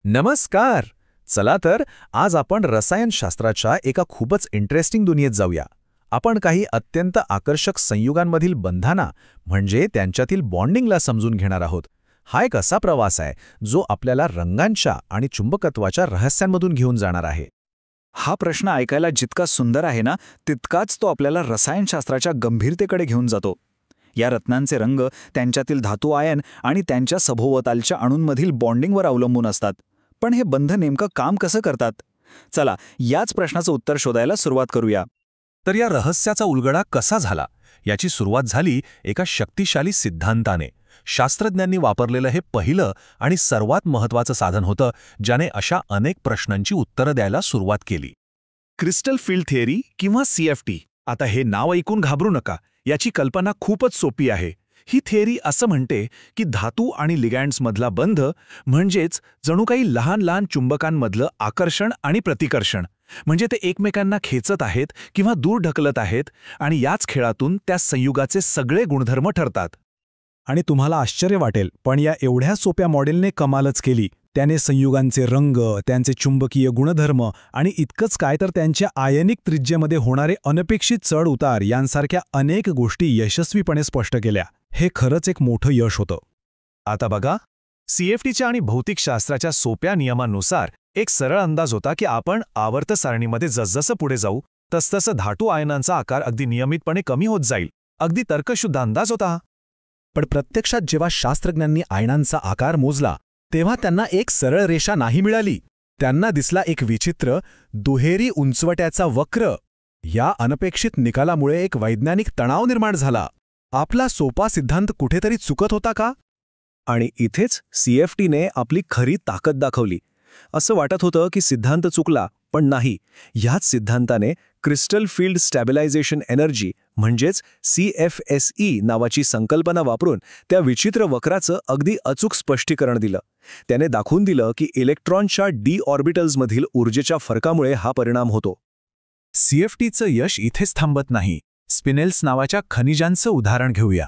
नमस्कार. चला तर आज आपण रसायनशास्त्राच्या एका खूपच इंटरेस्टिंग दुनियेत जाऊया. आपण काही अत्यंत आकर्षक संयुगांमधील बंधाना म्हणजे त्यांच्यातील बॉन्डिंगला समजून घेणार आहोत. हा एक असा प्रवास आहे जो आपल्याला रंगांच्या आणि चुंबकत्वाच्या रहस्यांमधून घेऊन जाणार आहे. हा प्रश्न ऐकायला जितका सुंदर आहे ना, तितकाच तो आपल्याला रसायनशास्त्राच्या गंभीरतेकडे घेऊन जातो. या रत्नांचे रंग त्यांच्यातील धातू आयन आणि त्यांच्या सभोवतालच्या अणूंमधील बॉन्डिंगवर अवलंबून असतात. पण हे बंध नेमकं काम कसं करतात? चला, याच प्रश्नाचं उत्तर शोधायला सुरुवात करूया. तर या रहस्याचा उलगडा कसा झाला याची सुरुवात झाली एका शक्तिशाली सिद्धांताने. शास्त्रज्ञांनी वापरलेलं हे पहिलं आणि सर्वात महत्त्वाचं साधन होतं ज्याने अशा अनेक प्रश्नांची उत्तरं द्यायला सुरुवात केली. क्रिस्टल फील्ड थिअरी किंवा CFT. आता हे नाव ऐकून घाबरू नका. याची कल्पना खूपच सोपी आहे. ही थिअरी असं म्हणते की धातू आणि लिगँड्समधला बंध म्हणजेच जणू काही लहान लहान चुंबकांमधलं आकर्षण आणि प्रतिकर्षण, म्हणजे ते एकमेकांना खेचत आहेत किंवा दूर ढकलत आहेत आणि याच खेळातून त्या संयुगाचे सगळे गुणधर्म ठरतात. आणि तुम्हाला आश्चर्य वाटेल, पण या एवढ्या सोप्या मॉडेलने कमालच केली. त्याने संयुगांचे रंग, त्यांचे चुंबकीय गुणधर्म आणि इतकंच काय तर त्यांच्या आयनिक त्रिज्येमध्ये होणारे अनपेक्षित चढ उतार यांसारख्या अनेक गोष्टी यशस्वीपणे स्पष्ट केल्या. हे खरंच एक मोठं यश होतं. आता बघा, CFTच्या आणि भौतिकशास्त्राच्या सोप्या नियमांनुसार एक सरळ अंदाज होता की आपण आवर्त सारणीमध्ये जसजसं पुढे जाऊ तसतसं धातू आयनांचा आकार अगदी नियमितपणे कमी होत जाईल. अगदी तर्कशुद्ध अंदाज होता. पण प्रत्यक्षात जेव्हा शास्त्रज्ञांनी आयनांचा आकार मोजला तेव्हा त्यांना एक सरळ रेषा नाही मिळाली. त्यांना दिसला एक विचित्र, दुहेरी उंचवट्याचा वक्र. या अनपेक्षित निकालामुळे एक वैज्ञानिक तणाव निर्माण झाला. आपला सोपा सिद्धांत कुठेतरी चुकत होता का? आणि इथेच CFTने आपली खरी ताकद दाखवली. असं वाटत होतं की सिद्धांत चुकला, पण नाही. ह्याच सिद्धांताने क्रिस्टल फील्ड स्टॅबिलायझेशन एनर्जी म्हणजेच CFSE नावाची संकल्पना वापरून त्या विचित्र वक्राचं अगदी अचूक स्पष्टीकरण दिलं. त्याने दाखवून दिलं की इलेक्ट्रॉनच्या d ऑर्बिटल्समधील ऊर्जेच्या फरकामुळे हा परिणाम होतो. CFTचं यश इथेच थांबत नाही. स्पिनेल्स नावाच्या खनिजांचं उदाहरण घेऊया.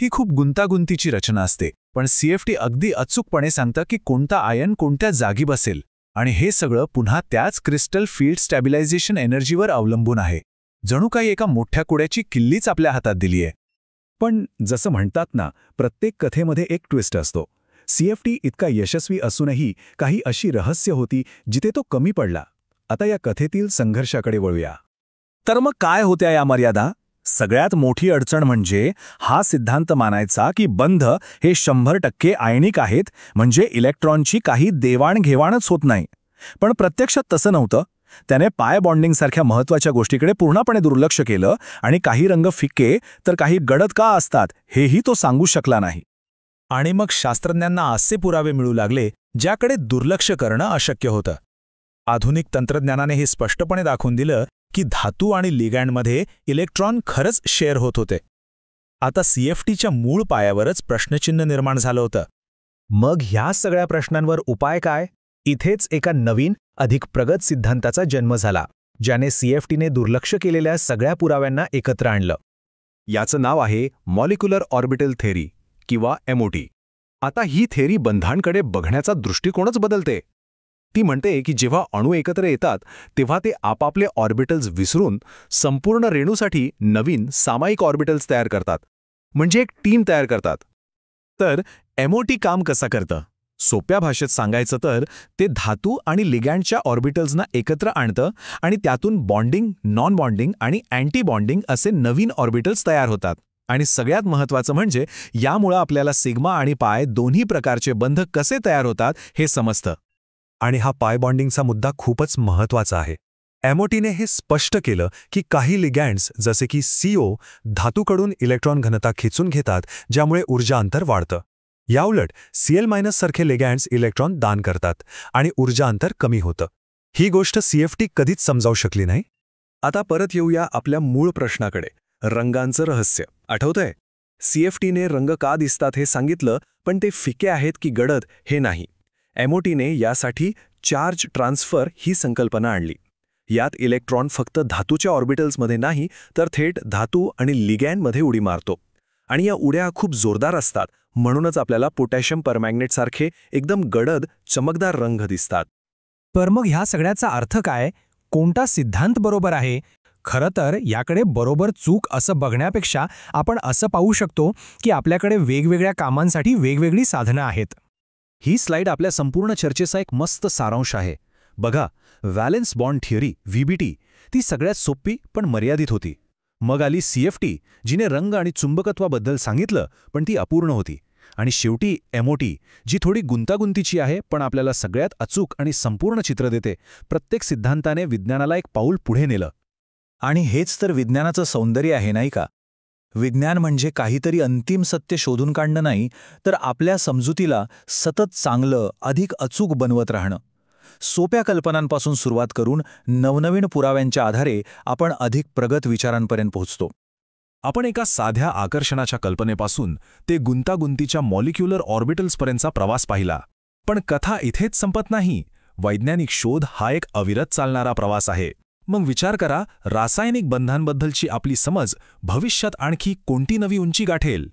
ही खूप गुंतागुंतीची रचना असते, पण CFT अगदी अचूकपणे सांगतं की कोणता आयन कोणत्या जागी बसेल, आणि हे सगळं पुन्हा त्याच क्रिस्टल फील्ड स्टॅबिलायझेशन एनर्जीवर अवलंबून आहे. जणू काही एका मोठ्या कुड्याची किल्लीच आपल्या हातात दिलीये. पण जसं म्हणतात ना, प्रत्येक कथेमध्ये एक ट्विस्ट असतो. CFT इतका यशस्वी असूनही काही अशी रहस्य होती जिथे तो कमी पडला. आता या कथेतील संघर्षाकडे वळूया. तर मग काय होत्या या मर्यादा? सगळ्यात मोठी अडचण म्हणजे हा सिद्धांत मानायचा की बंध हे 100% आयनिक आहेत, म्हणजे इलेक्ट्रॉनची काही देवाणघेवाणच होत नाही. पण प्रत्यक्षात तसं नव्हतं. त्याने पाय बॉन्डिंगसारख्या महत्त्वाच्या गोष्टीकडे पूर्णपणे दुर्लक्ष केलं आणि काही रंग फिक्के तर काही गडद का असतात हेही तो सांगू शकला नाही. आणि मग शास्त्रज्ञांना असे पुरावे मिळू लागले ज्याकडे दुर्लक्ष करणं अशक्य होतं. आधुनिक तंत्रज्ञानाने हे स्पष्टपणे दाखवून दिलं की धातू आणि लिगँडमध्ये इलेक्ट्रॉन खरंच शेअर होत होते. आता CFTच्या मूळ पायावरच प्रश्नचिन्ह निर्माण झालं होतं. मग ह्या सगळ्या प्रश्नांवर उपाय काय? इथेच एका नवीन, अधिक प्रगत सिद्धांताचा जन्म झाला, ज्याने CFTने दुर्लक्ष केलेल्या सगळ्या पुराव्यांना एकत्र आणलं. याचं नाव आहे मॉलिक्युलर ऑर्बिटल थेअरी किंवा MOT. आता ही थेअरी बंधांकडे बघण्याचा दृष्टिकोनच बदलते. ती म्हणते की जेव्हा अणू एकत्र येतात तेव्हा ते आपापले ऑर्बिटल्स विसरून संपूर्ण रेणूसाठी नवीन सामायिक ऑर्बिटल्स तयार करतात, म्हणजे एक टीम तयार करतात. तर MOT काम कसं करतं? सोप्या भाषेत सांगायचं तर ते धातू आणि लिगँडच्या ऑर्बिटल्सना एकत्र आणतं आणि त्यातून बॉन्डिंग, नॉन बॉन्डिंग आणि अँटी बॉन्डिंग असे नवीन ऑर्बिटल्स तयार होतात. आणि सगळ्यात महत्त्वाचं म्हणजे यामुळं आपल्याला सिग्मा आणि पाय दोन्ही प्रकारचे बंध कसे तयार होतात हे समजतं. आणि हा पाय बॉन्डिंगचा मुद्दा खूपच महत्त्वाचा आहे. MOTने हे स्पष्ट केलं की काही लिगँड्स जसे की CO धातूकडून इलेक्ट्रॉन घनता खेचून घेतात, ज्यामुळे ऊर्जा अंतर वाढतं. याउलट Cl- सारखे लिगँड्स इलेक्ट्रॉन दान करतात आणि ऊर्जा अंतर कमी होतं. ही गोष्ट CFT कधीच समजावू शकली नाही. आता परत येऊया आपल्या मूळ प्रश्नाकडे, रंगांचं रहस्य. आठवतंय? CFTने रंग का दिसतात हे सांगितलं, पण ते फिके आहेत की गडद हे नाही. MOTने यासाठी चार्ज ट्रान्सफर ही संकल्पना आणली. यात इलेक्ट्रॉन फक्त धातूच्या ऑर्बिटल्समध्ये नाही तर थेट धातू आणि लिगँडमध्ये उडी मारतो. आणि या उड्या खूप जोरदार असतात, म्हणूनच आपल्याला पोटॅशियम परमॅंगनेटसारखे एकदम गडद चमकदार रंग दिसतात. तर मग ह्या सगळ्याचा अर्थ काय? कोणता सिद्धांत बरोबर आहे? खरं तर याकडे बरोबर चूक असं बघण्यापेक्षा आपण असं पाहू शकतो की आपल्याकडे वेगवेगळ्या कामांसाठी वेगवेगळी साधनं आहेत. ही स्लाइड आपल्या संपूर्ण चर्चेचा एक मस्त सारांश आहे. बघा, व्हॅलेन्स बॉन्ड थिअरी व्हीबीटी ती सगळ्यात सोपी पण मर्यादित होती. मग आली सीएफटी, जिने रंग आणि चुंबकत्वाबद्दल सांगितलं पण ती अपूर्ण होती. आणि शेवटी एमओटी, जी थोडी गुंतागुंतीची आहे पण आपल्याला सगळ्यात अचूक आणि संपूर्ण चित्र देते. प्रत्येक सिद्धांताने विज्ञानाला एक पाऊल पुढे नेलं. आणि हेच तर विज्ञानाचं सौंदर्य आहे, नाही का? विज्ञान म्हणजे काहीतरी अंतिम सत्य शोधून काढणं नाही, तर आपल्या समजुतीला सतत चांगलं, अधिक अचूक बनवत राहणं. सोप्या कल्पनांपासून सुरुवात करून नवनवीन पुराव्यांच्या आधारे आपण अधिक प्रगत विचारांपर्यंत पोहोचतो. आपण एका साध्या आकर्षणाच्या कल्पनेपासून ते गुंतागुंतीच्या मॉलिक्युलर ऑर्बिटल्सपर्यंतचा प्रवास पाहिला. पण कथा इथेच संपत नाही. वैज्ञानिक शोध हा एक अविरत चालणारा प्रवास आहे. मग विचार करा, रासायनिक बंधांबद्दलची आपली समज भविष्यात आणखी कोणती नवी उंची गाठेल?